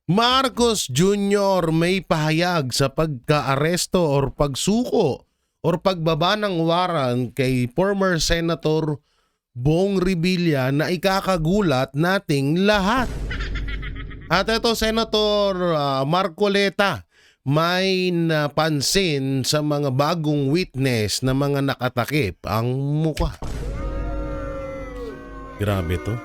Marcos Jr. may pahayag sa pagka-aresto or pagsuko or pagbaba ng warrant kay former Senator Bong Revilla na ikakagulat nating lahat. At ito, Senator Marcoleta, may napansin sa mga bagong witness na mga nakatakip ang mukha. Grabe to.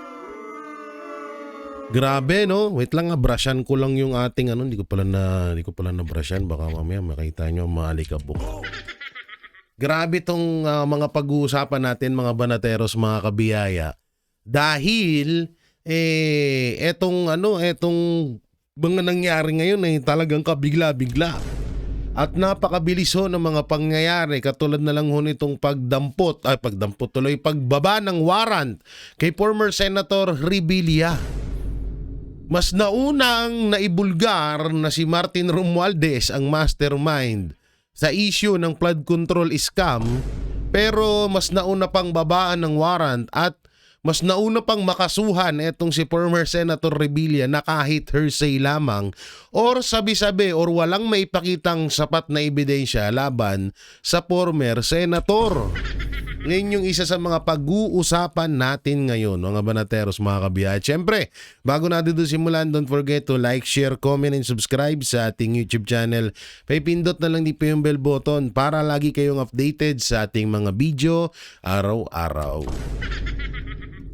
Grabe, no? Wait lang, brushan ko lang yung ating hindi ko pala na brushan, baka mamaya makita nyo maalikabok. Grabe tong mga pag-uusapan natin, mga banateros, mga kabiyaya. Dahil etong mga nangyari ngayon ay talagang kabigla-bigla. At napakabilis ho ng mga pangyayari, katulad na lang ho nitong pagbaba ng warrant kay former Senator Revilla. Mas naunang naibulgar na si Martin Romualdez ang mastermind sa issue ng flood control scam, pero mas nauna pang babaan ng warrant at mas nauna pang makasuhan etong si former Senator Revilla na kahit hearsay lamang or sabi-sabi or walang maipakitang sapat na ebidensya laban sa former senator. Ngayon yung isa sa mga pag-uusapan natin ngayon, mga banateros, mga kabiyaya. Siyempre, bago natin ito simulan, don't forget to like, share, comment, and subscribe sa ating YouTube channel. Pipindot na lang din po yung bell button para lagi kayong updated sa ating mga video araw-araw.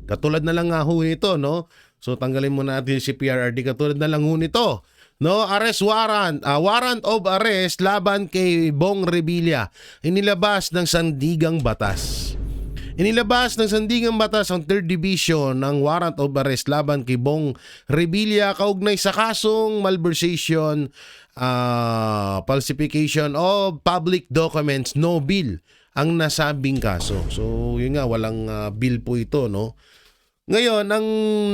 Katulad na lang nga ho ito, no? So tanggalin muna natin si PRRD. Katulad na lang ho nito. No, arrest warrant, warrant of arrest laban kay Bong Revilla. Inilabas ng Sandigang Batas. Inilabas ng Sandigang Batas ang 3rd Division ng warrant of arrest laban kay Bong Revilla kaugnay sa kasong malversation, falsification of public documents, no bill ang nasabing kaso. So, yun nga, walang bill po ito, no? Ngayon, ang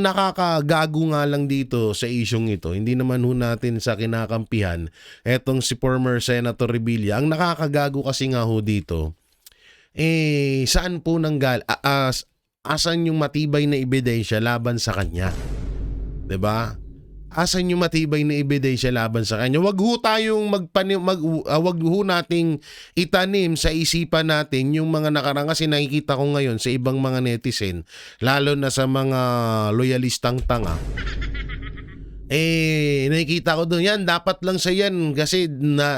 nakakagago nga lang dito sa isyong ito, hindi naman ho natin sa kinakampihan etong si former Senator Revilla. Ang nakakagago kasi nga ho dito, saan po asan yung matibay na ebidensya laban sa kanya? 'Di ba? Asan yung matibay na ebidensya laban sa kanya? Wag ho tayong wag ho nating itanim sa isipan natin yung mga nakaraan, kasi nakikita ko ngayon sa ibang mga netizen, lalo na sa mga loyalistang tanga. Nakikita ko doon, yan, dapat lang sa yan kasi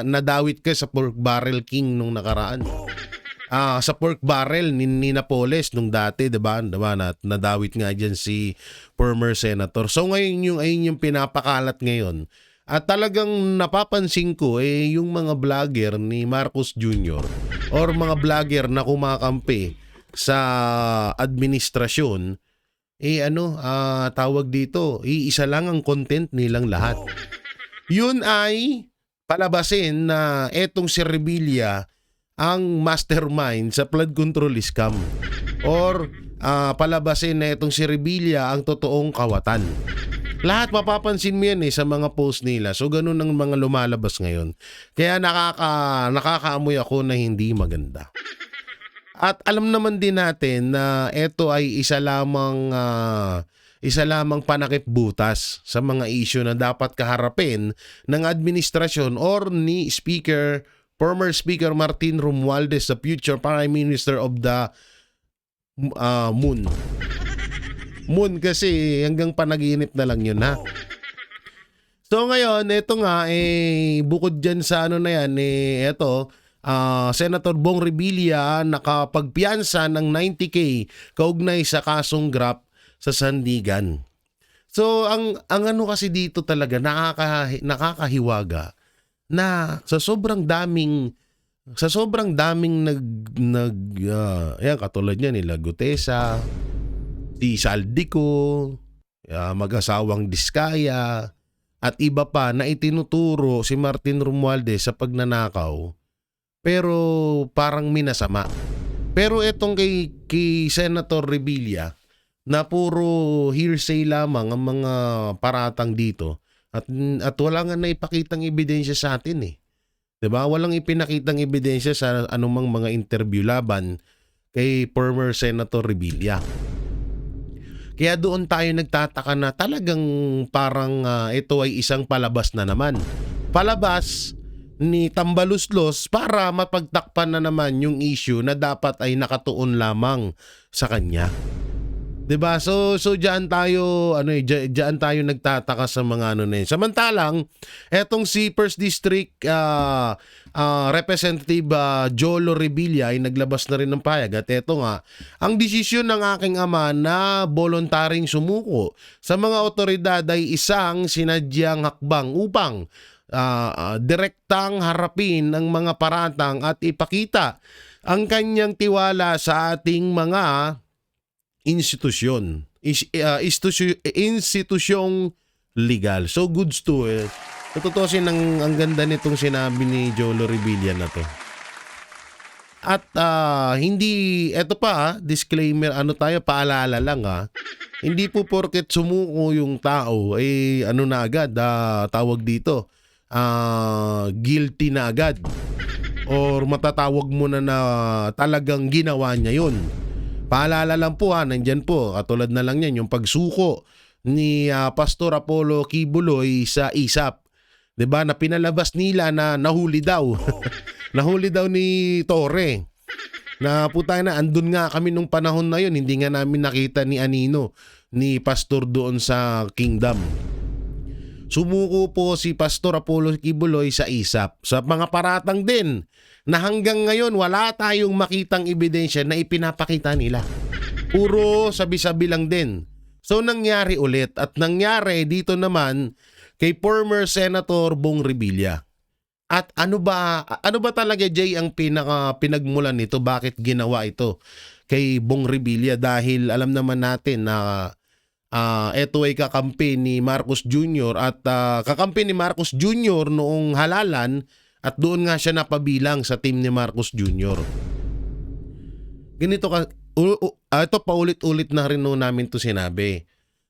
nadawit ka sa pork barrel king nung nakaraan. Sa pork barrel ni Napoles nung dati, 'di ba? Nadawit nga diyan si former senator. So ngayon yung pinapakalat ngayon. At talagang napapansin ko yung mga vlogger ni Marcos Jr. or mga vlogger na kumakampi sa administrasyon, tawag dito, iisa lang ang content nilang lahat. Yun ay palabasin na etong si Revilla ang mastermind sa flood control scam, or palabasin na itong si Revilla ang totoong kawatan. Lahat mapapansin mo yan sa mga post nila. So ganun ang mga lumalabas ngayon. Kaya nakakaamoy ako na hindi maganda. At alam naman din natin na ito ay isa lamang panakip butas sa mga issue na dapat kaharapin ng administrasyon or ni former Speaker Martin Romualdez, the future Prime Minister of the Moon. Moon kasi hanggang panaginip na lang yun, ha? So ngayon, ito nga, bukod dyan sa Senator Bong Revilla nakapagpiyansa ng 90K kaugnay sa kasong graft sa Sandigan. So ang kasi dito talaga nakakahiwaga na sa sobrang daming katulad niya nila Gutesa, si Saldico, mag-asawang Diskaya at iba pa na itinuturo si Martin Romualdez sa pagnanakaw, pero parang minasama. Pero etong kay Senator Revilla na puro hearsay lamang ang mga paratang dito. At wala nga na ipakitang ebidensya sa atin 'Diba? Walang ipinakitang ebidensya sa anumang mga interview laban kay former Senator Revilla. Kaya doon tayo nagtataka na talagang parang ito ay isang palabas na naman. Palabas ni Tambaluslos para mapagtakpan na naman yung issue na dapat ay nakatuon lamang sa kanya. 'Di ba? So diyan tayo diyan tayo nagtataka sa mga na yun. Samantalang etong si First District Representative Jolo Revilla ay naglabas na rin ng payag at eto nga ang desisyon ng aking ama na voluntaring sumuko sa mga otoridad ay isang sinadyang hakbang upang direktang harapin ang mga paratang at ipakita ang kanyang tiwala sa ating mga institusyong legal. So goods to it. Tututusin ang ganda nitong sinabi ni Jolo Revilla na to. At hindi, eto pa disclaimer, paalala lang hindi po porket sumuko yung tao, na agad, tawag dito, guilty na agad. Or matatawag mo na talagang ginawa niya yun. Paalala lang po nandyan po, katulad na lang yan, yung pagsuko ni Pastor Apollo Kibuloy sa ISAP. 'Di ba na pinalabas nila na nahuli daw. Nahuli daw ni Torre. Na putang na, andun nga kami nung panahon na yun, hindi nga namin nakita ni Anino, ni Pastor doon sa Kingdom. Sumuko po si Pastor Apollo Kibuloy sa ISAP. Sa mga paratang din na hanggang ngayon wala tayong makitang ebidensya na ipinapakita nila. Puro sabi-sabi lang din. So nangyari ulit at nangyari dito naman kay former Senator Bong Revilla. At ano ba talaga Jay ang pinagmulan nito? Bakit ginawa ito kay Bong Revilla? Dahil alam naman natin na ito ay kakampi ni Marcos Jr. at kakampi ni Marcos Jr. noong halalan at doon nga siya napabilang sa team ni Marcos Jr. Ganito ito paulit-ulit na rin noon namin to sinabi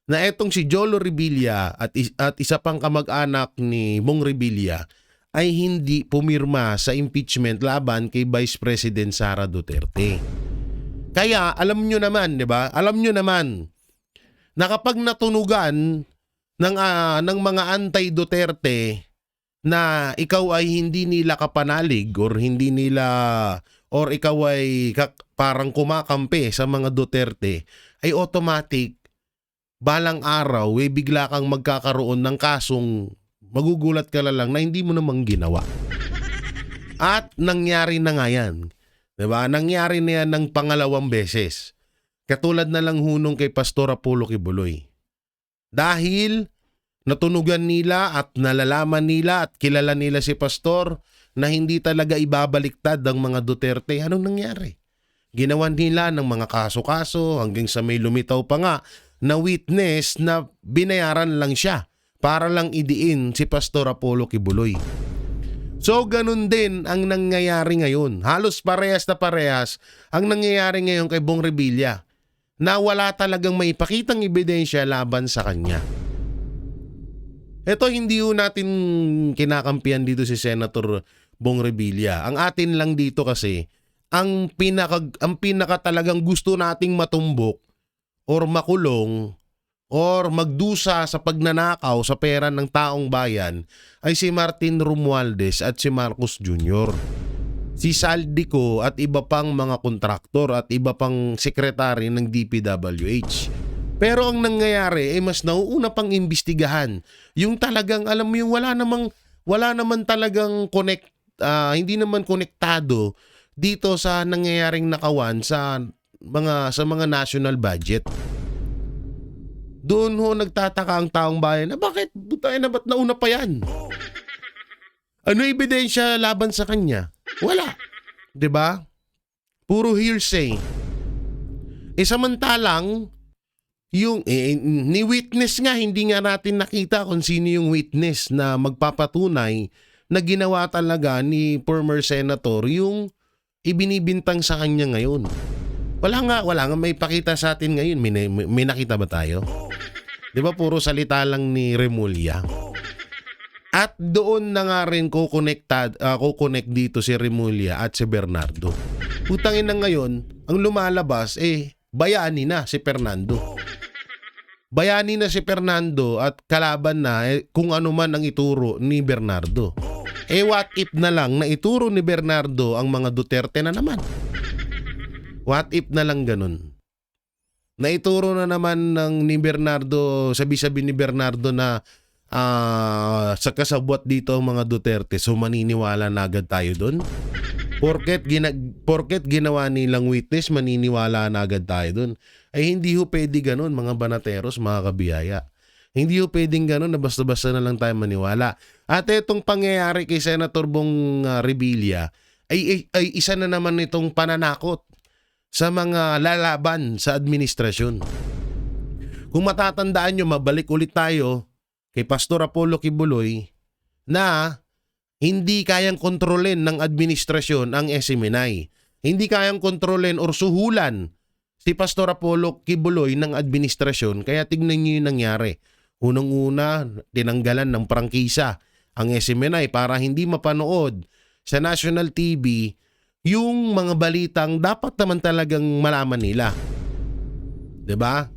na etong si Jolo Revilla at isa pang kamag-anak ni Bong Revilla ay hindi pumirma sa impeachment laban kay Vice President Sara Duterte. Kaya alam nyo naman, 'di ba? Alam nyo naman na kapag natunugan ng mga anti-Duterte na ikaw ay hindi nila kapanalig or hindi nila or ikaw ay parang kumakampi sa mga Duterte, ay automatic balang araw bigla kang magkakaroon ng kasong magugulat ka lang na hindi mo namang ginawa. At nangyari na nga yan. 'Di ba? Nangyari na yan ng pangalawang beses. Katulad na lang hunong kay Pastor Apollo Kibuloy. Dahil natunugan nila at nalalaman nila at kilala nila si Pastor na hindi talaga ibabaliktad ang mga Duterte. Anong nangyari? Ginawan nila ng mga kaso-kaso hanggang sa may lumitaw pa nga na witness na binayaran lang siya para lang idiin si Pastor Apollo Kibuloy. So ganun din ang nangyayari ngayon. Halos parehas na parehas ang nangyayari ngayon kay Bong Revilla na wala talagang maipakitang ebidensya laban sa kanya. Ito hindi natin kinakampihan dito si Senator Bong Revilla. Ang atin lang dito kasi ang pinaka talagang gusto nating matumbok or makulong or magdusa sa pagnanakaw sa pera ng taong bayan ay si Martin Romualdez at si Marcos Jr. Si Saldico at iba pang mga kontraktor at iba pang sekretary ng DPWH. Pero ang nangyayari ay mas nauuna pang imbestigahan. Yung talagang alam mo yung wala naman talagang hindi naman konektado dito sa nangyayaring nakawan sa mga national budget. Doon nagtataka ang taong bayan na ba't nauna pa yan? Ano ebidensya laban sa kanya? Wala. 'Di ba? Puro hearsay. Samantalang yung ni witness nga hindi nga natin nakita kung sino yung witness na magpapatunay na ginawa talaga ni former senator yung ibinibintang sa kanya ngayon. Wala nga may pakita sa atin ngayon. May nakita ba tayo? 'Di ba puro salita lang ni Remulla? At doon na nga rin kukonect dito si Remulla at si Bernardo. Putangin na ngayon, ang lumalabas bayani na si Fernando. bayani na si Fernando at kalaban na kung ano man ang ituro ni Bernardo. What if na lang na ituro ni Bernardo ang mga Duterte na naman? What if na lang ganun? Naituro na naman ni Bernardo, sabi-sabi ni Bernardo na sa kasabwat dito ang mga Duterte, so maniniwala na agad tayo doon? Porket ginawa nilang witness, maniniwala na agad tayo doon? Ay hindi ho pwede ganun, mga banateros, mga kabiyaya. Hindi ho pwedeng ganun na basta-basta na lang tayo maniwala. At itong pangyayari kay Senator Bong Revilla ay isa na naman itong pananakot sa mga lalaban sa administrasyon. Kung matatandaan nyo, mabalik ulit tayo kay Pastor Apollo Kibuloy na hindi kayang kontrolin ng administrasyon ang SMNI. Hindi kayang kontrolin or suhulan si Pastor Apollo Kibuloy ng administrasyon. Kaya tignan nyo yung nangyari. Unang-una, tinanggalan ng prangkisa ang SMNI para hindi mapanood sa national TV yung mga balitang dapat naman talagang malaman nila. 'Di ba?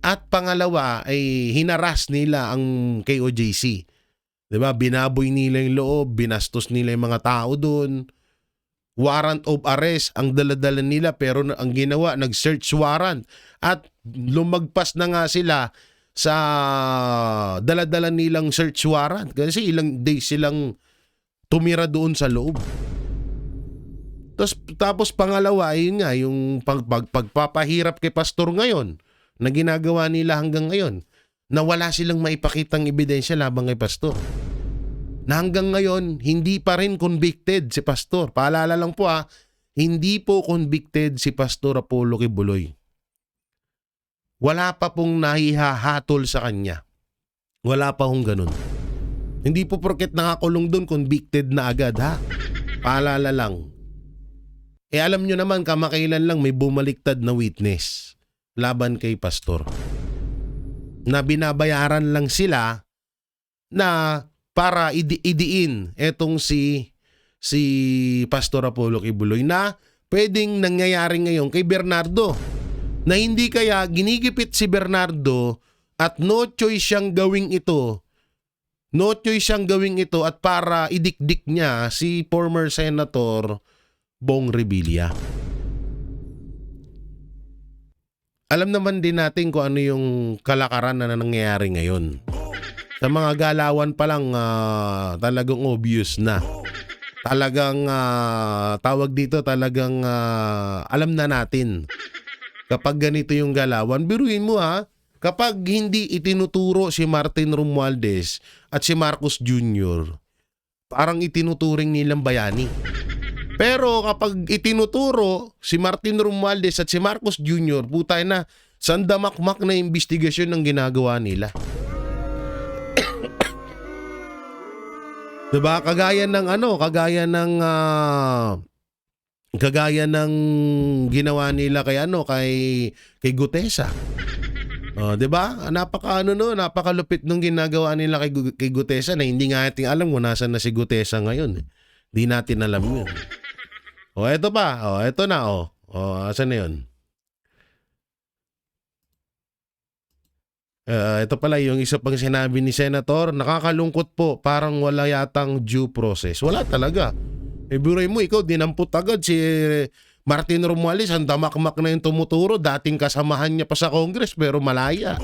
At pangalawa ay hinaras nila ang KOJC. 'Di ba? Binaboy nila yung loob, binastos nila yung mga tao doon. Warrant of arrest ang dala-dala nila, pero ang ginawa, nag-search warrant at lumagpas na nga sila sa dala-dala nilang search warrant kasi ilang days silang tumira doon sa loob. Tapos pangalawa, ayun nga, yung pagpapahirap kay pastor ngayon na ginagawa nila hanggang ngayon, na wala silang maipakitang ebidensya labang kay pastor. Na hanggang ngayon, hindi pa rin convicted si pastor. Paalala lang po hindi po convicted si Pastor Apollo Kibuloy. Wala pa pong nahihahatol sa kanya. Wala pa hong ganun. Hindi po porket nakakulong doon, convicted na agad, ha? Paalala lang. Alam nyo naman, kamakailan lang may bumaliktad na witness laban kay pastor. Na binabayaran lang sila na para idiin etong si Pastor Apollo Kibuloy na pwedeng nangyayari ngayon kay Bernardo. Na hindi kaya ginigipit si Bernardo at no choice siyang gawing ito. No choice siyang gawing ito at para idikdik niya si former Senator Bong Revilla. Alam naman din natin kung ano yung kalakaran na nangyayari ngayon. Sa mga galawan pa lang talagang obvious na. Talagang tawag dito, talagang alam na natin. Kapag ganito yung galawan, biruin mo kapag hindi itinuturo si Martin Romualdez at si Marcos Jr., parang itinuturing nilang bayani. Pero kapag itinuturo si Martin Romualdez at si Marcos Jr., putay na, sandamakmak na investigasyon ng ginagawa nila. Diba? Kagaya ng ginawa nila kay Gutesa. 'Di ba? Napakalupit nung ginagawa nila kay Gutesa na hindi nga natin alam kung nasaan na si Gutesa ngayon. Hindi natin alam 'yun. Eto pa. Eto na. Asan na 'yun? Ito pala yung isa pang sinabi ni Senator, nakakalungkot po, parang wala yatang due process. Wala talaga. Biruin mo, ikaw dinampot agad si Martin Romualdez, ang damakmak na yung tumuturo, dating kasamahan niya pa sa Congress pero malaya.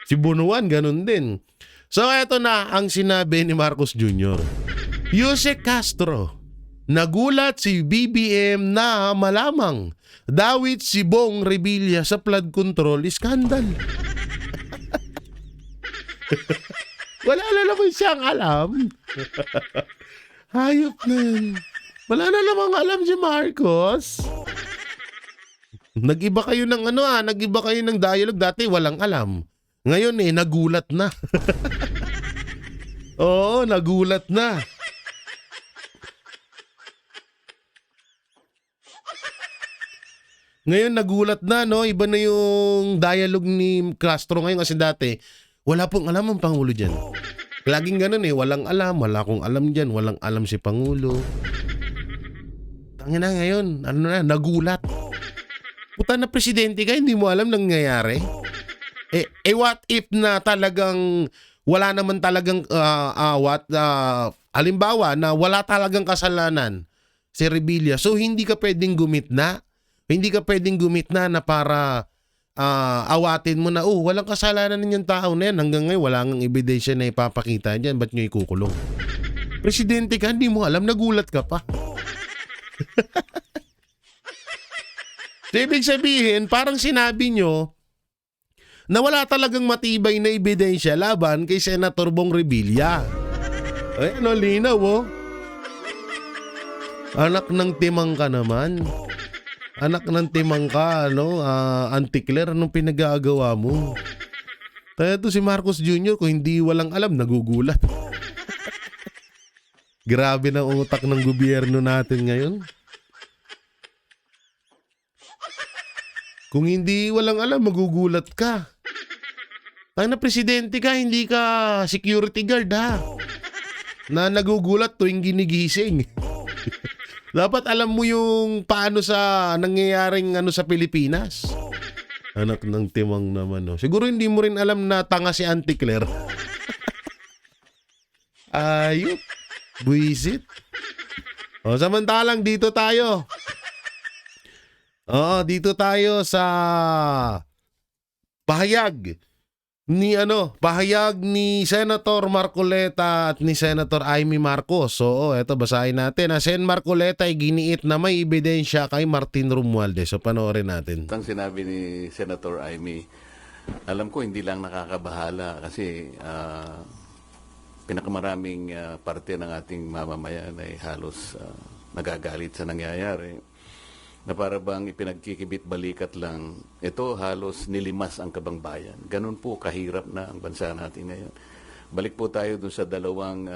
Si Bunuan, ganun din. So eto na ang sinabi ni Marcos Jr. Yuse Castro, nagulat si BBM na malamang dawit si Bong Revilla sa flood control scandal. Wala na naman siyang alam. Hayop na yun. Wala na namang alam si Marcos. Nag-iba kayo ng nag-iba kayo ng dialogue. Dati walang alam. Ngayon nagulat na. Oo, nagulat na. Ngayon nagulat na, no? Iba na yung dialogue ni Castro ngayon kasi dati wala pong alam ang Pangulo dyan. Laging ganun walang alam, wala akong alam dyan, walang alam si Pangulo. Tangina ngayon, nagulat. Puta na presidente ka, hindi mo alam nangyayari. What if na talagang wala naman talagang halimbawa na wala talagang kasalanan si Revilla. So hindi ka pwedeng gumitna. Hindi ka pwedeng gumitna na para awatin mo na, walang kasalanan ninyong tao na yan. Hanggang ngayon, wala nang ebidensya na ipapakita niyan. Ba't nyo ikukulong? Presidente ka, hindi mo alam. Nagulat ka pa. So, ibig sabihin, parang sinabi nyo na wala talagang matibay na ebidensya laban kay Senator Bong Revilla. Ay, linaw, Anak ng timang ka naman. Anak ng timang ka, Auntie Claire, anong pinagagawa mo? Kaya to si Marcos Jr., kung hindi walang alam, nagugulat. Grabe ng utak ng gobyerno natin ngayon. Kung hindi walang alam, magugulat ka. Kaya na presidente ka, hindi ka security guard, ha? Na nagugulat tuwing ginigising. Dapat alam mo yung paano sa nangyayaring sa Pilipinas. Anak ng timang naman, Siguro hindi mo rin alam na tanga si Auntie Claire. Ayop. Buisit. Samantalang dito tayo. Dito tayo sa pahayag ni Senator Marcoleta at ni Senator Amy Marcos. So, eto basahin natin. Sen Marcoleta ay giniit na may ebidensya kay Martin Romualdez. So, panoorin natin. Ang sinabi ni Senator Amy, alam ko hindi lang nakakabahala kasi pinakamaraming parte ng ating mamamayan ay halos nagagalit sa nangyayari. Na para bang ipinagkikibit balikat lang, ito halos nilimas ang kabangbayan. Ganun po kahirap na ang bansa natin ngayon. Balik po tayo dun sa dalawang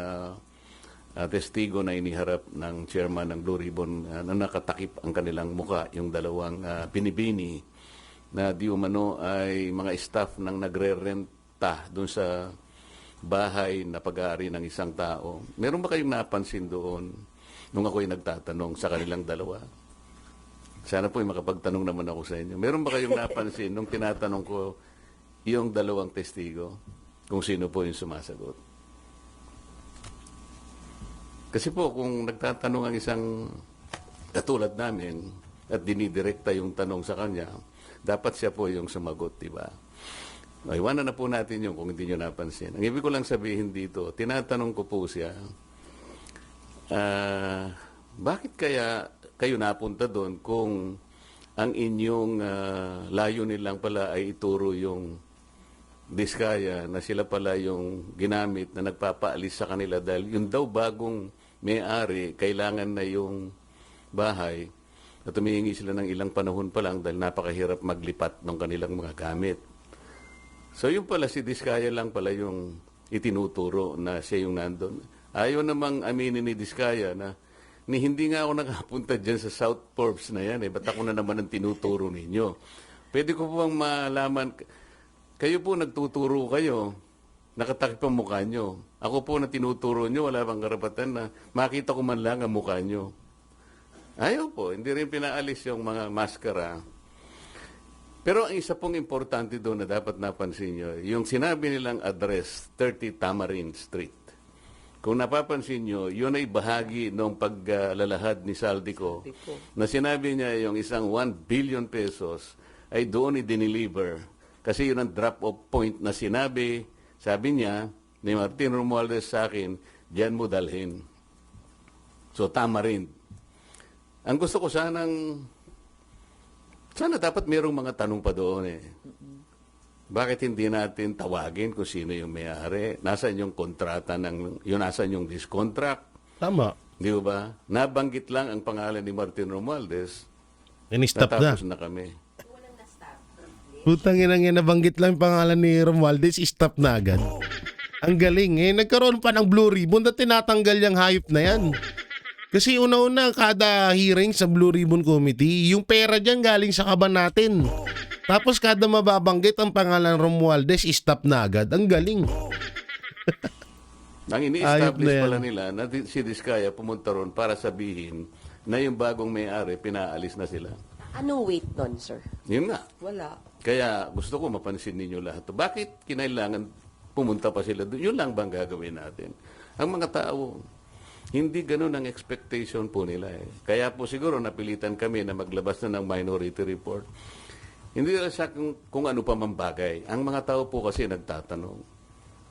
testigo na iniharap ng chairman ng Blue Ribbon na nakatakip ang kanilang muka, yung dalawang binibini na di umano ay mga staff ng nagre-renta dun sa bahay na pag-aari ng isang tao. Meron ba kayong napansin doon nung ako'y nagtatanong sa kanilang dalawa? Sana po makapagtanong naman ako sa inyo. Meron ba kayong napansin nung tinatanong ko yung dalawang testigo kung sino po yung sumasagot? Kasi po kung nagtatanong ang isang katulad namin at dinidirekta yung tanong sa kanya, dapat siya po yung sumagot, di ba? Iwanan na po natin yung kung hindi nyo napansin. Ang ibig ko lang sabihin dito, tinatanong ko po siya, bakit kaya kayo napunta doon kung ang inyong layunin lang pala ay ituro yung diskaya na sila pala yung ginamit na nagpapaalis sa kanila dahil yung daw bagong may-ari kailangan na yung bahay at humihingi sila ng ilang panahon pa lang dahil napakahirap maglipat ng kanilang mga gamit. So yung pala si Diskaya lang pala yung itinuturo na siya yung nandun. Ayaw namang aminin ni Diskaya na hindi nga ako nakapunta dyan sa South Forbes na yan. Ba't ako na naman ang tinuturo ninyo? Pwede ko po bang malaman, kayo po nagtuturo kayo, nakatakip ang mukha nyo. Ako po na tinuturo nyo, wala bang karapatan na makita ko man lang ang mukha nyo. Ayaw po, hindi rin pinaalis yung mga maskara. Pero ang isa pong importante doon na dapat napansin nyo, yung sinabi nilang address, 30 Tamarind Street. Kung napapansin nyo, yun ay bahagi ng paglalahad ni Saldico na sinabi niya yung isang 1 billion pesos ay doon i-deliver. Kasi yun ang drop-off point na sabi niya ni Martin Romualdez sa akin, diyan mo dalhin. So, Tamarind. Ang gusto ko sana dapat mayroong mga tanong pa doon Bakit hindi natin tawagin kung sino yung may-ari? Nasaan yung kontrata nasaan yung discontract? Tama. Di ba? Nabanggit lang ang pangalan ni Martin Romualdez. Stop na. Natapos na kami. Putang inang nabanggit lang yung pangalan ni Romualdez, stop na agad. Ang galing nagkaroon pa ng Blue Ribbon at tinatanggal yung hayop na yan. Kasi una-una kada hearing sa Blue Ribbon Committee, yung pera dyan galing sa kaban natin. Tapos kada mababanggit ang pangalan Romualdez, stop na agad. Ang galing. Ang ini-establish pala nila na si Diskaya pumunta ron para sabihin na yung bagong may-ari, pinaalis na sila. Anong weight nun, sir? Yun nga. Wala. Kaya gusto ko mapansin ninyo lahat. Bakit kinailangan pumunta pa sila doon? Yun lang bang gagawin natin? Ang mga tao, hindi ganun ang expectation po nila. Kaya po siguro napilitan kami na maglabas na ng minority report. Hindi na siya kung ano pa man bagay. Ang mga tao po kasi nagtatanong,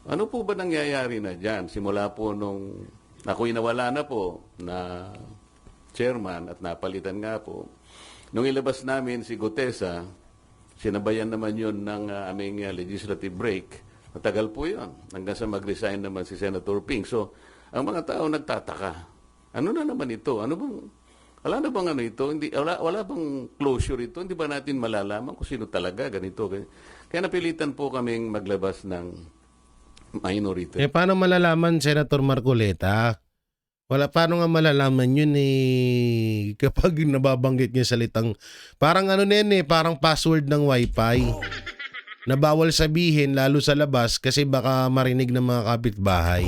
ano po ba nangyayari na dyan? Simula po nung ako'y nawala na po na chairman at napalitan nga po. Nung ilabas namin si Gutesa, sinabayan naman yun ng aming legislative break. Matagal po yun. Hanggang sa mag-resign naman si Senator Ping. So, ang mga tao nagtataka. Ano na naman ito? Wala na bang ano ito? Wala bang closure ito? Hindi ba natin malalaman kung sino talaga ganito? Kaya napilitan po kaming maglabas ng minority. Paano malalaman, Senator Marcoleta? Paano nga malalaman yun kapag nababanggit niya salitang, parang ano na yan parang password ng wifi. Na bawal sabihin lalo sa labas kasi baka marinig ng mga kapitbahay.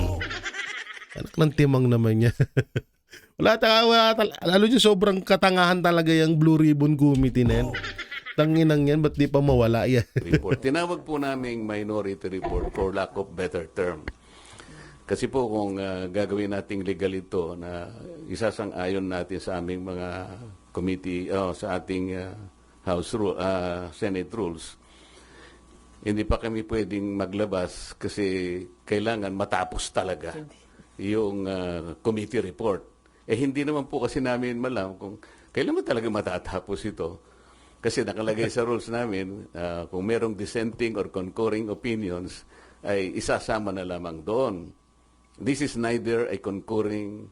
Anak ng timang naman niya. Lalo niya sobrang katangahan talaga yung Blue Ribbon Committee na yan. Tanginang yan, ba't di pa mawala yan? Report. Tinawag po naming minority report for lack of better term. Kasi po kung gagawin nating legal ito na isasang-ayon natin sa aming mga committee, sa ating Senate rules, hindi pa kami pwedeng maglabas kasi kailangan matapos talaga yung committee report. Hindi naman po kasi namin malam kung kailan mo talaga matatapos ito. Kasi nakalagay sa rules namin, kung merong dissenting or concurring opinions, ay isasama na lamang doon. This is neither a concurring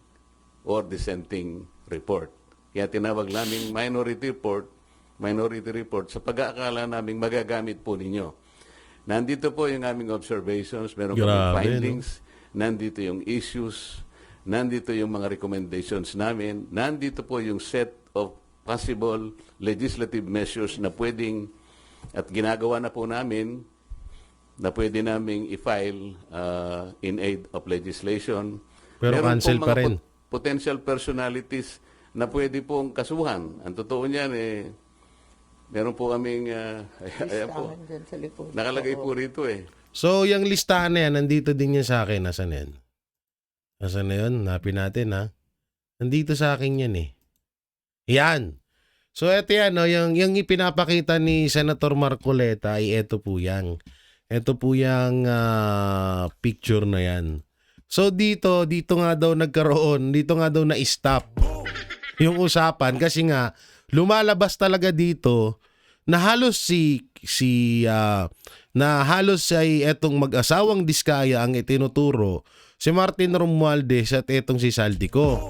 or dissenting report. Kaya tinawag namin minority report sa pag-aakala namin magagamit po ninyo. Nandito po yung aming observations, meron kaming findings, nandito yung issues, nandito yung mga recommendations namin, nandito po yung set of possible legislative measures na pwedeng at ginagawa na po namin na pwede naming i-file in aid of legislation. Pero meron cancel pa rin. Potential personalities na pwede pong kasuhan. Ang totoo niyan meron po kaming ayan po. Nakalagay po rito So, yung listahan na yan, nandito din yan sa akin. Nasaan yan? Nasaan na yun? Hanapin natin Nandito sa akin yan Yan. So, eto yan. Yung ipinapakita ni Senator Marcoleta ay eto po yan. Ito po yung picture na yan. So dito nga daw nagkaroon, dito nga daw na-stop yung usapan kasi nga lumalabas talaga dito na halos ay etong mag-asawang Diskaya ang itinuturo si Martin Romualdez at etong si Saldico.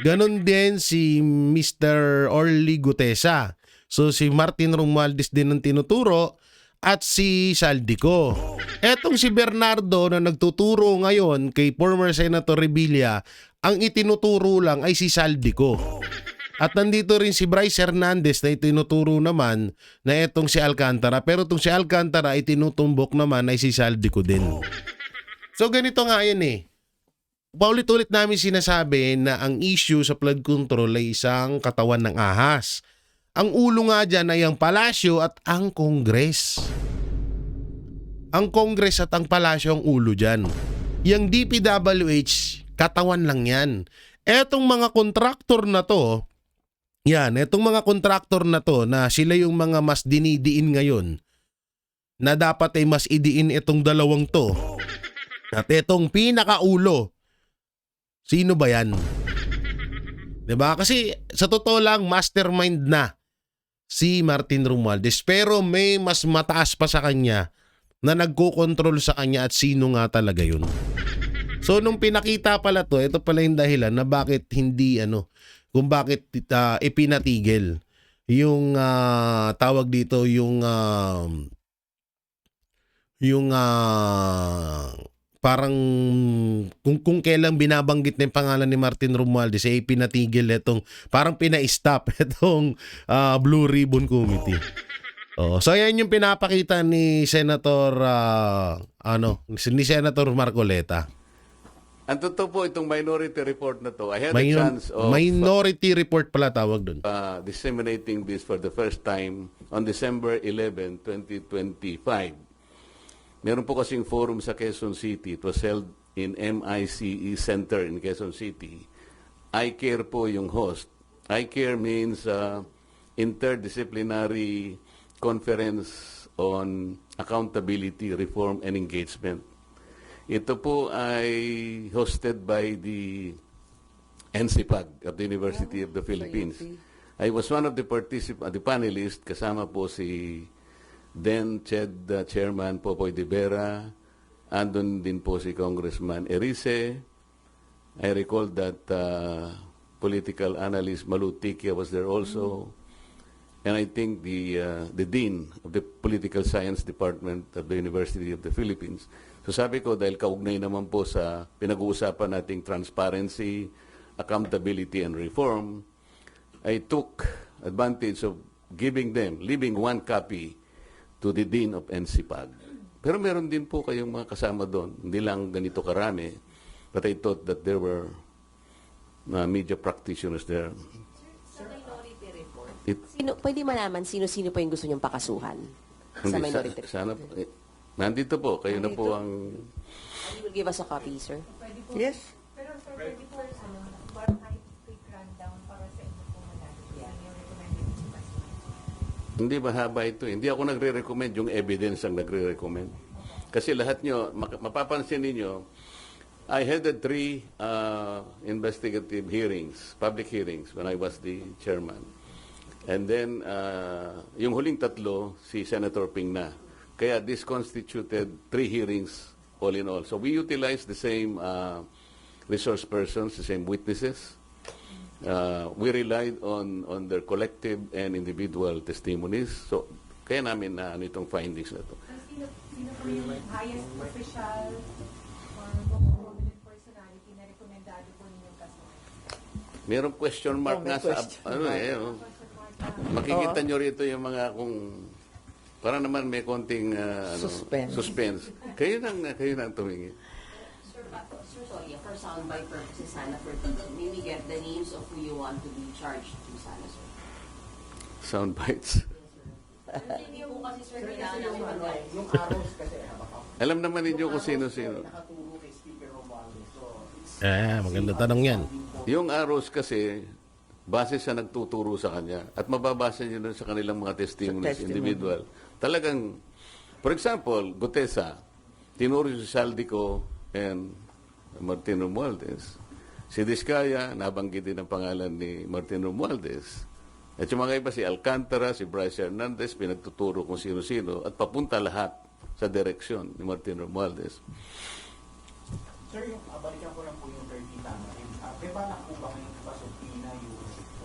Ganon din si Mr. Orly Gutesa. So si Martin Romualdez din ang tinuturo at si Saldico. Etong si Bernardo na nagtuturo ngayon kay former Senator Revilla, ang itinuturo lang ay si Saldico. At nandito rin si Bryce Hernandez na itinuturo naman na etong si Alcantara. Pero itong si Alcantara ay tinutumbok naman ay si Saldico din. So ganito nga yan Paulit-ulit namin sinasabi na ang issue sa flood control ay isang katawan ng ahas. Ang ulo nga dyan ay ang palasyo at ang Kongres. Ang Kongres at ang palasyo ang ulo dyan. Yung DPWH, katawan lang yan. Etong mga kontraktor na to, na sila yung mga mas dinidiin ngayon, na dapat ay mas idiin itong dalawang to. At etong pinakaulo, sino ba yan? Diba? Kasi sa totoo lang, mastermind na si Martin Romualdez, pero may mas mataas pa sa kanya na nagko-control sa kanya at sino nga talaga yun. So nung pinakita pala to, ito pala yung dahilan na bakit hindi kung bakit ipinatigil yung tawag dito yung parang kung kailang binabanggit na yung pangalan ni Martin Romualdez ay pinatigil itong, parang pina-stop itong Blue Ribbon Committee. So yan yung pinapakita ni Senator ni Senator Marcoleta. Ang totoo po, itong minority report na to, I had a chance of Minority report pala tawag doon. disseminating this for the first time on December 11, 2025. Meron po kasing forum sa Quezon City. It was held in MICE Center in Quezon City. I-CARE po yung host. I-CARE means Interdisciplinary Conference on Accountability, Reform, and Engagement. Ito po ay hosted by the NCPAG of the University of the Philippines. I was one of the panelists, kasama po si then Chairman Popoy de Vera, andun din po si Congressman Erice. I recall that political analyst Malu Tikia was there also. And I think the Dean of the Political Science Department of the University of the Philippines. So sabi ko, dahil kaugnay naman po sa pinag-uusapan nating transparency, accountability, and reform, I took advantage of leaving one copy to the Dean of NCPAG. Pero meron din po kayong mga kasama doon, hindi lang ganito karami, but I thought that there were media practitioners there. Sa minority report, It- pwede malaman sino-sino po yung gusto niyong pakasuhan sa Hindi, minority report? sana, nandito po, kayo na po ang... You will give us a copy, sir? Yes. Pero sir, pwede po para kahit quick rundown para sa inyo po madami. Yan yung recommended po. Hindi mahaba ito. Hindi ako nagre-recommend, yung evidence ang nagre-recommend. Kasi lahat nyo, mapapansin ninyo, I headed 3 investigative hearings, public hearings, when I was the chairman. And then, yung huling 3, si Senator Ping na. Kaya this constituted 3 hearings all in all. So we utilized the same resource persons, the same witnesses. We relied on their collective and individual testimonies. So kaya namin na itong findings na to. Sino po yung highest official or prominent personality na rekomendado po ninyong kasuhan? Merong question mark may nga sa question ano oh. Makikita nyo rito yung mga kung para naman may konting suspense. Kayo nang tumingin. Sir, sorry, for soundbite purposes, sana for teaching, may we get the names of who you want to be charged to sana, sir? Sound bites. Hindi po kasi, sir, kailangan namin mag- Yung arrows kasi, Alam naman ninyo kung sino-sino. nakaturo kay Speaker Romualdez. So, Maganda tanong yan. Yung arrows kasi, base sa nagtuturo sa kanya at mababasa nyo sa kanilang mga testimonies, Sa testimony. individual. Talagang, for example, Gutesa, tinuro si Saldico and Martin Romualdez. Si Diskaya, nabanggit din ang pangalan ni Martin Romualdez. At yung mga iba, si Alcantara, si Bryce Hernandez, pinagtuturo kung sino-sino at papunta lahat sa direksyon ni Martin Romualdez. sir, yung balikan ko lang po yung 30 Tamarin. May balak po ba ngayong pasupina yung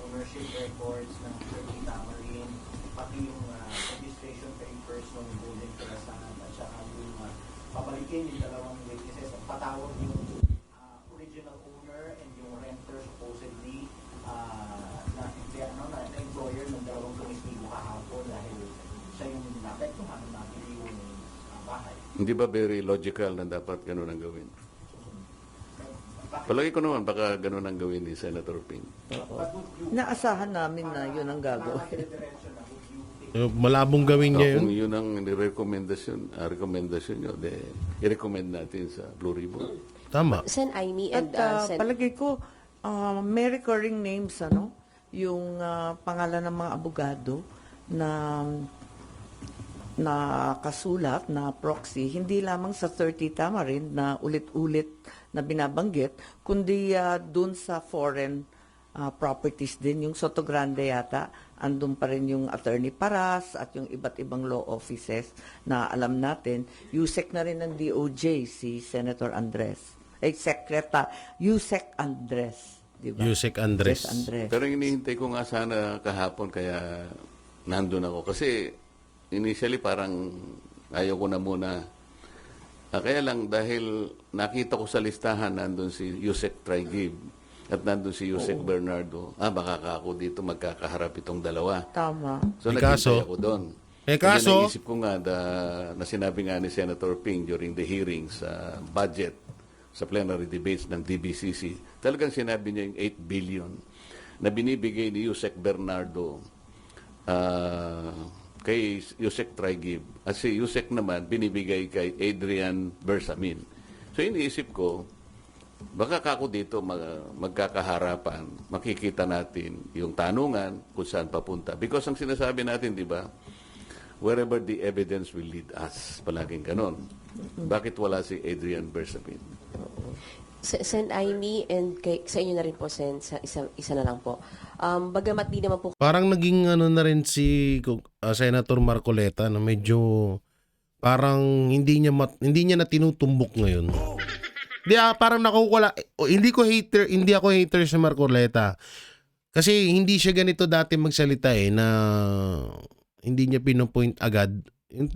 ownership records ng 30 Tamarin, pati yung registration papers ng Golden Kalasan, at saka yung pabalikin yung dalawang witnesses, at patawag yung original owner and yung renter supposedly na employer ng dalawang tumistigo kahapon dahil siya yung naapektuhan na nabili yung bahay. Hindi ba very logical na dapat ganun ang gawin? Palagi ko naman, baka ganun ang gawin ni Senator Ping. Naasahan namin na yun ang gagawin. Malabong gawin niya Kung yun. yun ang rekomendasyon nyo, i-recommend natin sa Blue Ribbon. Tama. Sen Aimee At and Sen... palagay ko, may recurring names, yung pangalan ng mga abogado na kasulat na proxy, hindi lamang sa 30 Tamarin na ulit-ulit na binabanggit, kundi dun sa foreign properties din. Yung Soto Grande yata, andun pa rin yung Attorney Paras at yung iba't ibang law offices na alam natin. Yusek na rin ng DOJ, si Senator Andres. Yusek Andres. Diba? Yusek Andres. Yusek Andres. Pero hinihintay ko nga sana kahapon kaya nandun ako. Kasi initially parang ayaw ko na muna. Kaya lang dahil nakita ko sa listahan nandun si Yusek Traigib at nandun si Yusek Bernardo. Baka ako dito magkakaharap itong dalawa. Tama. So Eh, naghintay kaso- ako doon. kaso- naisip ko nga na sinabi nga ni Senator Ping during the hearings sa budget sa plenary debates ng DBCC, talagang sinabi niya yung 8 billion na binibigay ni Yusek Bernardo kay Yusek Traigib. At si Yusek naman, binibigay kay Adrian Bersamin. So iniisip ko, baka kako dito magkakaharapan, makikita natin yung tanungan kung saan papunta. Because ang sinasabi natin, di ba, wherever the evidence will lead us, palaging ganon. Bakit wala si Adrian Bersamin? Sen Aimee, and sa inyo na rin po, Sen, isa na lang po. Bagamat di naman po Parang naging ano na rin si Senator Marcoleta na medyo parang hindi niya na tinutumbok ngayon. Parang nakukuwala. Hindi ako hater sa Marcoleta. Kasi hindi siya ganito dati magsalita na hindi niya pinopoint agad. Yung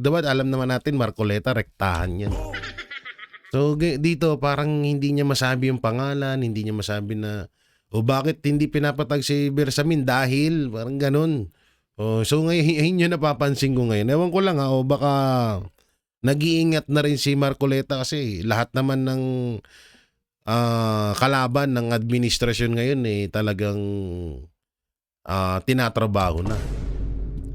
dapat alam naman natin Marcoleta rektahan yan. So dito parang hindi niya masabi yung pangalan, hindi niya masabi na bakit hindi pinapatag si Bersamin dahil parang ganun. So ngayon yun napapansin ko ngayon. Ewan ko lang baka nag-iingat na rin si Marcoleta kasi lahat naman ng kalaban ng administrasyon ngayon talagang tinatrabaho na.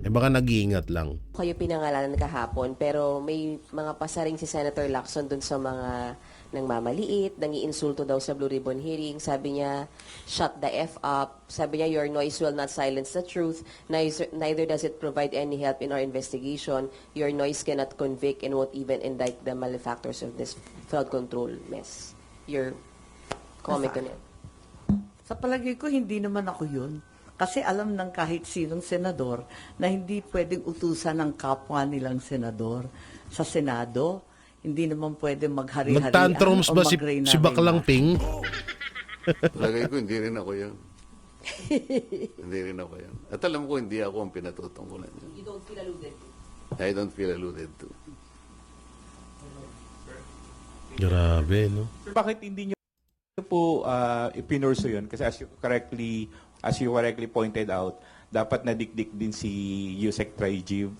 Baka nag-iingat lang. kayo pinangalanan kahapon, pero may mga pasaring si Senator Lacson dun sa mga nangmamaliit, nangiinsulto daw sa Blue Ribbon hearing. Sabi niya, shut the F up. Sabi niya, your noise will not silence the truth. Neither does it provide any help in our investigation. Your noise cannot convict and won't even indict the malefactors of this flood control mess. Your comment on it. Sa palagay ko, hindi naman ako yun. Kasi alam ng kahit sinong senador na hindi pwedeng utusan ng kapwa nilang senador sa Senado. Hindi naman pwedeng maghari-harian Nagtantrums o ba mag-reyna-reyna. si Baklang Ping? Lagay ko, hindi rin ako yan. Hindi rin ako yan. At alam ko, hindi ako ang pinatutungkulan yan. You don't feel alluded to. I don't feel alluded to. Grabe, no? Bakit hindi nyo po ipinurso yun? Kasi as you correctly pointed out, dapat nadikdik din si Yusek Traigib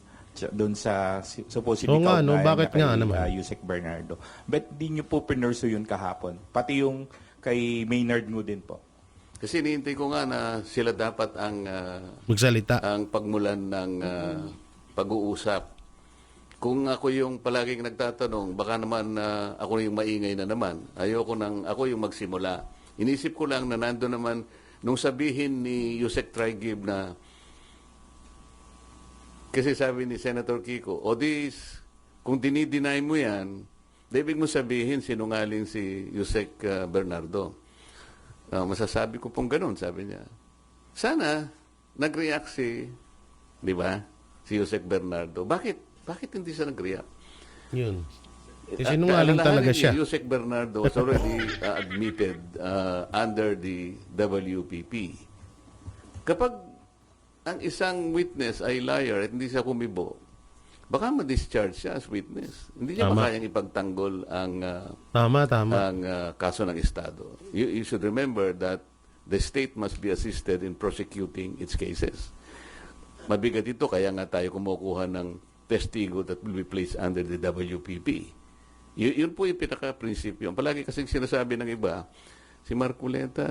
doon sa supposedly Oo nga, no? Bakit nga naman? Yusek Bernardo. But di nyo po pinurso yun kahapon? Pati yung kay Maynard mo din po. Kasi niintay ko nga na sila dapat ang Magsalita. ang pagmulan ng pag-uusap. Kung ako yung palaging nagtatanong, baka naman ako yung maingay na naman. Ayoko nang ako yung magsimula. Inisip ko lang na nando naman nung sabihin ni Yusek Traigib na kasi sabi ni Senator Kiko, kung dinideny mo yan, ibig mo sabihin sinungaling si Yusek Bernardo. Masasabi ko pong ganun, sabi niya. Sana nag-react di ba, si Yusek Bernardo. Bakit hindi siya nag-react? Yun. Sinungaling talaga siya. Yusek Bernardo was already admitted under the WPP. Kapag ang isang witness ay liar at hindi siya kumibo, baka ma-discharge siya as witness. Hindi niya Tama. makayang ipagtanggol ang Tama. ang kaso ng Estado. You should remember that the state must be assisted in prosecuting its cases. Mabigat ito, kaya nga tayo kumukuha ng testigo that will be placed under the WPP. Yun po yung pinaka-prinsipyo. Palagi kasing sinasabi ng iba, si Marcoleta,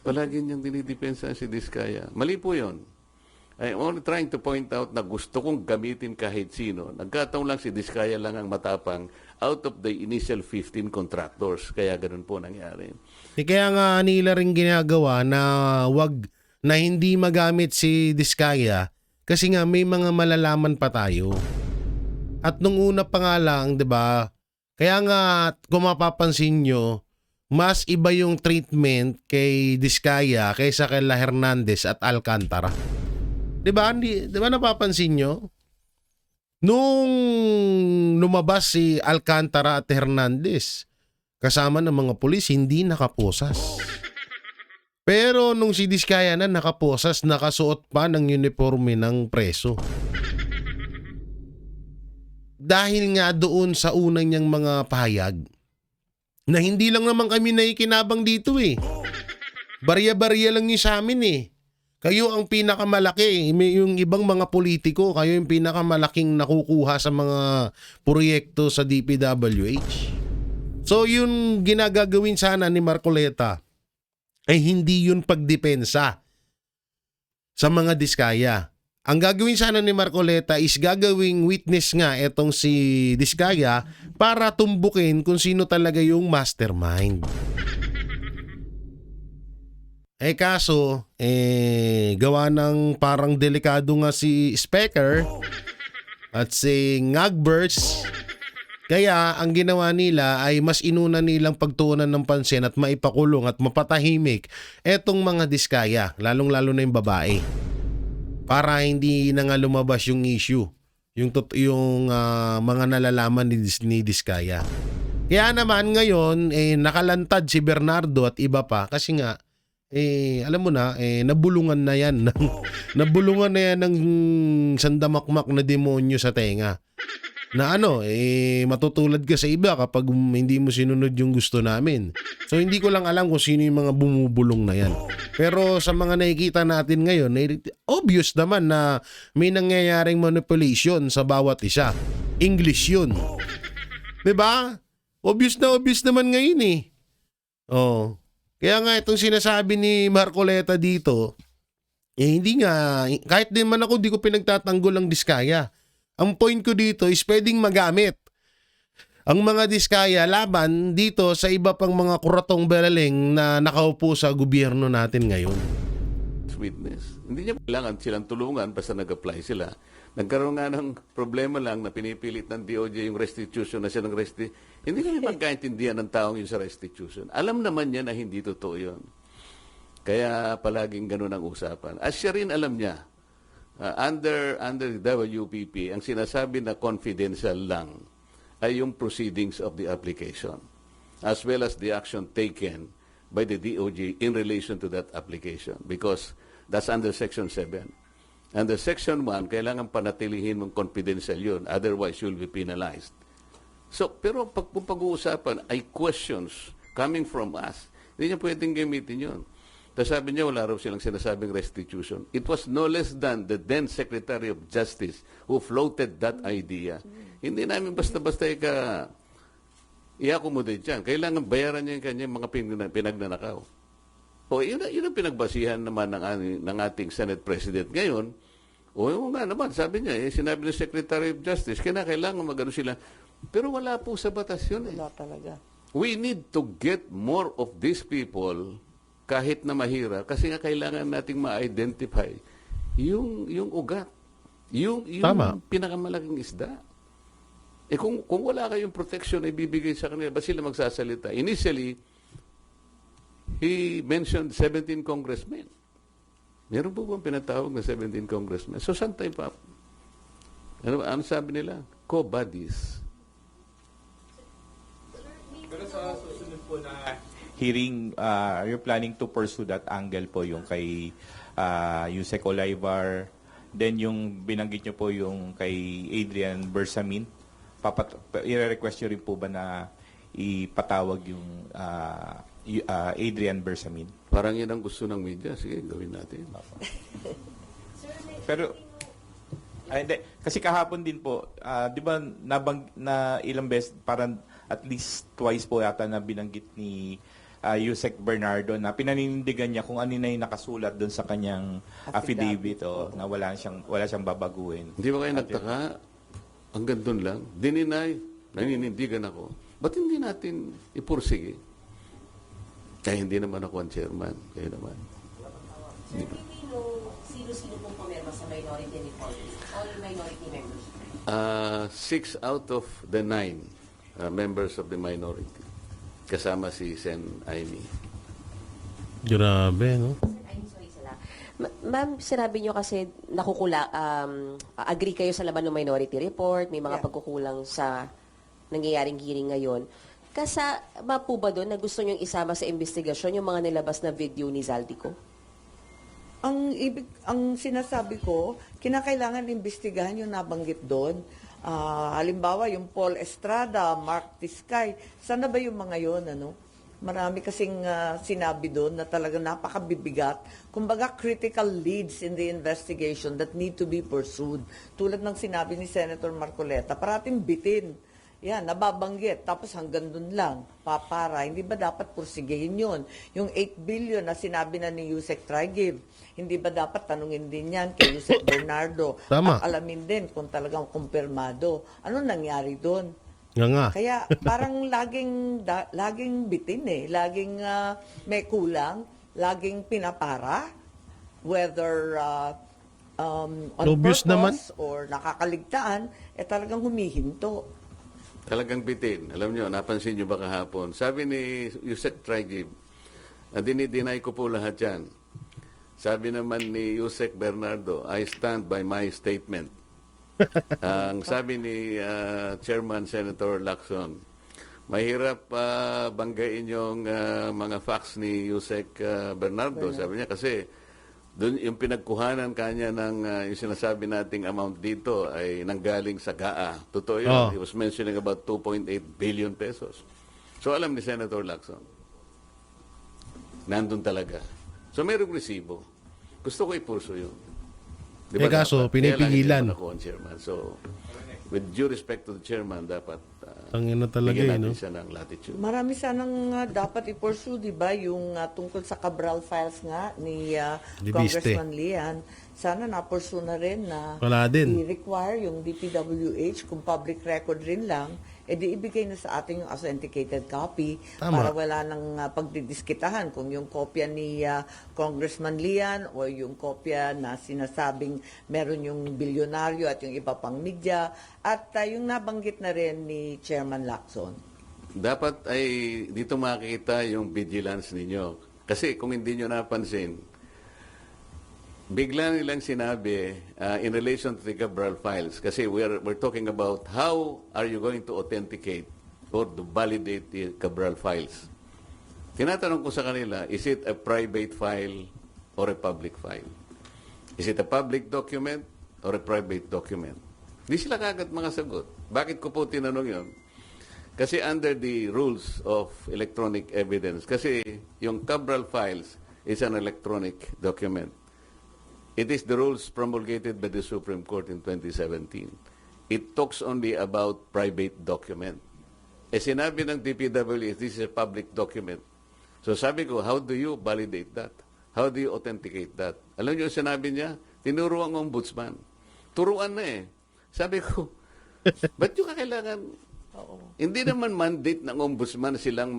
palagi niyang dinidepensa si Diskaya. Mali po yun. I'm only trying to point out na gusto kong gamitin kahit sino. Nagkataon lang si Diskaya lang ang matapang out of the initial 15 contractors. Kaya ganun po nangyari. Kaya nga nila rin ginagawa na na hindi magamit si Diskaya kasi nga may mga malalaman pa tayo. At nung una pa nga lang, 'di ba? Kaya nga kung mapapansin nyo, mas iba yung treatment kay Diskaya kaysa kay La Hernandez at Alcantara. 'Di ba? Di ba napapansin nyo? Nung lumabas si Alcantara at Hernandez, kasama ng mga pulis, hindi nakaposas. Pero nung si Diskaya na nakaposas, nakasuot pa ng uniforme ng preso. Dahil nga doon sa unang niyang mga pahayag, na hindi lang naman kami naikinabang dito Barya-barya lang yung sa amin Kayo ang pinakamalaki. Yung ibang mga politiko, kayo yung pinakamalaking nakukuha sa mga proyekto sa DPWH. So yung ginagagawin sana ni Marcoleta ay hindi yun pagdepensa sa mga Diskaya. Ang gagawin sana ni Marcoleta is gagawing witness nga etong si Diskaya para tumbukin kung sino talaga yung mastermind. Kaso, gawa ng parang delikado nga si Specker at si Ngagbers, kaya ang ginawa nila ay mas inuna nilang pagtuunan ng pansin at maipakulong at mapatahimik etong mga Diskaya, lalong-lalo na yung babae. Para hindi na nga lumabas yung issue, yung mga nalalaman ni Diskaya. Kaya naman ngayon, nakalantad si Bernardo at iba pa kasi nga, alam mo na, nabulungan na yan. Nabulungan na yan ng sandamakmak na demonyo sa tenga. Na matutulad ka sa iba kapag hindi mo sinunod yung gusto namin. So hindi ko lang alam kung sino yung mga bumubulong na yan. Pero sa mga nakikita natin ngayon, obvious naman na may nangyayaring manipulation sa bawat isa. English yun. Diba? Obvious naman ngayon eh. Oh. Kaya nga itong sinasabi ni Marcoleta dito, hindi nga, kahit din man ako, di ko pinagtatanggol ang Diskaya. Ang point ko dito is pwedeng magamit ang mga Diskaya laban dito sa iba pang mga kuratong belaling na nakaupo sa gobyerno natin ngayon. Witness. Hindi niya kailangan silang tulungan basta nag-apply sila. Nagkaroon nga ng problema lang na pinipilit ng DOJ yung restitution na siya ng Hindi kami magkaintindihan ng taong yun sa restitution. Alam naman niya na hindi totoo yun. Kaya palaging ganun ang usapan. As siya rin alam niya, under the WPP, ang sinasabi na confidential lang ay yung proceedings of the application as well as the action taken by the DOJ in relation to that application because that's under Section 7. Under Section 1, kailangan panatilihin mong confidential yun, otherwise you'll be penalized. So, pero kung pag-uusapan ay questions coming from us, hindi niya pwedeng gamitin yun. Tapos sabi niya, wala raw silang sinasabing restitution. It was no less than the then Secretary of Justice who floated that idea. Hindi namin basta-basta i-accommodate yan. Kailangan bayaran niya yung kanyang mga pinagnanakaw. O, yun ang pinagbasihan naman ng ating Senate President ngayon. O, yun nga naman, sabi niya, sinabi ng Secretary of Justice, kailangan magano sila. Pero wala po sa batas yun. Wala talaga. We need to get more of these people kahit na mahirap, kasi nga kailangan nating ma-identify yung ugat, yung pinakamalaking isda. Kung wala kayong protection na ibibigay sa kanila, ba sila magsasalita? Initially, he mentioned 17 congressmen. Meron po bang pinatawag na 17 congressmen? So, saan tayo pa? Ano sabi nila? Co-buddies. Pero sa susunod po na hearing, you're planning to pursue that angle po yung kay Yusek Olivar, then yung binanggit nyo po yung kay Adrian Bersamin. I-request nyo rin po ba na ipatawag yung Adrian Bersamin? Parang yan ang gusto ng media. Sige, gawin natin. Pero, hindi. Kasi kahapon din po, di ba na ilang beses, parang at least twice po yata na binanggit ni Yusek Bernardo na pinaninindigan niya kung ano na yung nakasulat doon sa kanyang affidavit na wala siyang babaguhin. Hindi ba kayo nagtaka? Hanggang doon lang. Dininay, naninindigan ako. Ba't hindi natin ipursige? Kaya hindi naman ako ang chairman. Kaya naman. Sir, hindi sino-sino pong pumirma sa minority report? All minority members? 6 out of the 9 members of the minority. Kasama si Sen Aimee. Grabe, no? Sorry sila. Ma'am, sinabi nyo kasi agree kayo sa laban ng minority report, may mga pagkukulang sa nangyayaring hearing ngayon. Kasama po ba doon na gusto nyong isama sa investigasyon yung mga nilabas na video ni Zaldico? Ang sinasabi ko, kinakailangan imbestigahan yung nabanggit doon. Halimbawa, yung Paul Estrada, Mark Tiscay, sana ba yung mga yon, ano? Marami kasing sinabi doon na talagang napakabibigat. Kumbaga, critical leads in the investigation that need to be pursued. Tulad ng sinabi ni Senator Marcoleta, parating bitin Yan, nababanggit. Tapos hanggang dun lang, para. Hindi ba dapat pursigihin yun? Yung 8 billion na sinabi na ni Yusek Trigiv, hindi ba dapat tanungin din yan kay Yusek Bernardo? Tama. At alamin din kung talagang kumpirmado. Ano nangyari doon? Nga. Kaya parang laging bitin eh. Laging may kulang. Laging pinapara. Whether on Obvious purpose naman. or nakakaligtaan, talagang humihinto. Talagang bitin. Alam nyo, napansin nyo ba kahapon? Sabi ni Yusek Trigiv, dinideny ko po lahat yan. Sabi naman ni Yusek Bernardo, I stand by my statement. Ang sabi ni Chairman Senator Lacson, mahirap banggain yung mga facts ni Yusek Bernardo. Sabi niya kasi doon yung pinagkuhanan kanya ng yung sinasabi nating amount dito ay nanggaling sa GAA. Totoo yun. Oh. He was mentioning about 2.8 billion pesos. So alam ni Senator Lacson, nandun talaga. So mayroong resibo. Gusto ko ipurso yun. Di Eh, kaso, dapat? Kaya lang pinipigilan. hindi naman ako ang chairman. So, with due respect to the chairman, dapat Ang ina talaga bigyan no? natin siya ng latitude. Marami sanang dapat i-pursue, di ba? Yung tungkol sa Cabral files nga ni Libiste. Congressman Lian. Sana na-pursue na rin na Wala din. i-require yung DPWH kung public record rin lang, di ibigay na sa ating yung authenticated copy Tama. para wala nang pagdidiskitahan kung yung kopya ni Congressman Lian o yung kopya na sinasabing meron yung bilyonaryo at yung iba pang media at yung nabanggit na rin ni Chairman Lacson. Dapat ay dito makikita yung vigilance ninyo. Kasi kung hindi nyo napansin, bigla nilang sinabi in relation to the Cabral files, kasi we're talking about how are you going to authenticate or to validate the Cabral files. Tinatanong ko sa kanila, is it a private file or a public file? Is it a public document or a private document? Di sila kagad mga sagot. Bakit ko po tinanong yon? Kasi under the rules of electronic evidence, kasi yung Cabral files is an electronic document. It is the rules promulgated by the Supreme Court in 2017. It talks only about private document. Sinabi ng DPWH, this is a public document. So sabi ko, how do you validate that? How do you authenticate that? Alam niyo sinabi niya? Tinuro ang ombudsman. Turuan na eh. Sabi ko, ba't yung kailangan? Hindi naman mandate ng ombudsman silang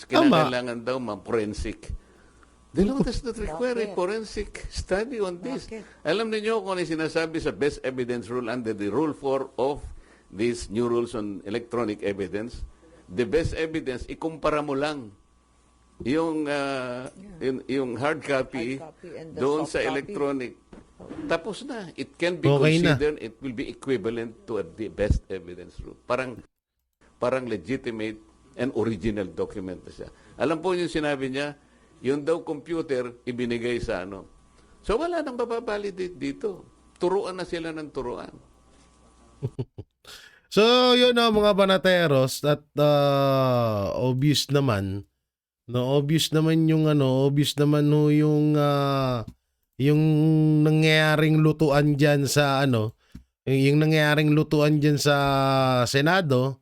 kailangan daw ma-forensic. The law does not require a forensic study on this. Alam niyo kung ano yung sinasabi sa best evidence rule under the Rule 4 of these new rules on electronic evidence? The best evidence, ikumpara mo lang yung hard copy and the doon soft sa copy. electronic. Tapos na. It can be Okay na. considered, it will be equivalent to the best evidence rule. Parang legitimate and original document na siya. Alam po yung sinabi niya, yung daw computer ibinigay sa ano. So wala nang mababalidate dito. Turuan na sila ng turuan. So, yun na mga banateros at obvious naman. No, obvious naman yung obvious naman no yung nangyayaring lutuan diyan sa yung nangyayaring lutuan diyan sa Senado,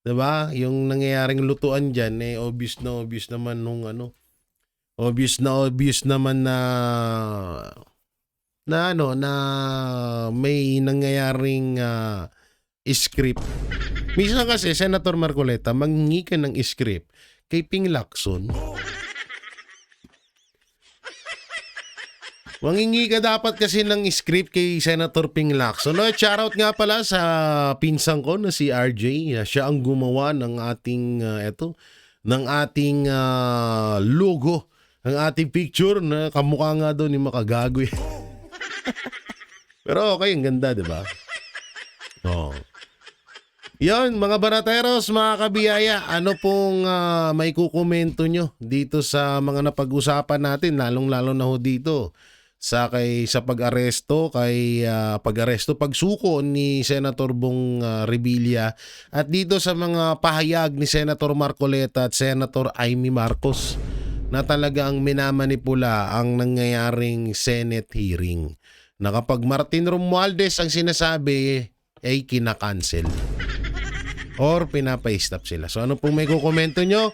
'di ba? Yung nangyayaring lutuan diyan obvious naman nung obvious naman na may nangyayaring script. Minsan kasi, Senator Marcoleta, manghingi ka ng script kay Ping Lacson. Manghingi ka dapat kasi ng script kay Senator Ping Lacson. No, shoutout nga pala sa pinsang ko na si RJ. Siya ang gumawa ng ating logo, ng ating picture na kamukha nga doon ni Makagagoy. Pero okay, ang ganda, di ba? Oh. Yon, mga banateros, mga kabiyaya, ano pong may kukomento nyo dito sa mga napag-usapan natin, lalong-lalo na ho dito sa pag-aresto, pagsuko ni Senator Bong Revilla at dito sa mga pahayag ni Senator Marcoleta at Senator Amy Marcos na talagang minamanipula ang nangyayaring Senate hearing. Na kapag Martin Romualdez ang sinasabi ay kinakancel. or pinapa-stop sila. So ano pong may kukomento nyo?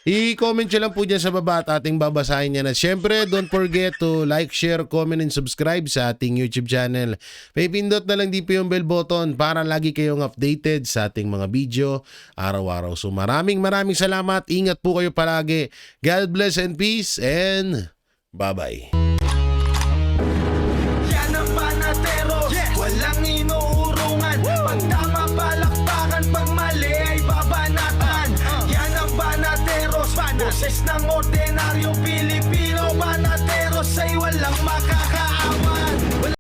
I-comment nyo lang po dyan sa baba at ating babasahin yan. At syempre, don't forget to like, share, comment, and subscribe sa ating YouTube channel. May pindot na lang din po yung bell button para lagi kayong updated sa ating mga video araw-araw. So maraming salamat. Ingat po kayo palagi. God bless and peace and bye-bye. Yan ang Panatero, walang inuurungan. Pag tama palakpakan, pag mali ay babanatan. Yan ang Panateros, boses ng ordinaryong Pilipino. Panateros ay walang makakaawan.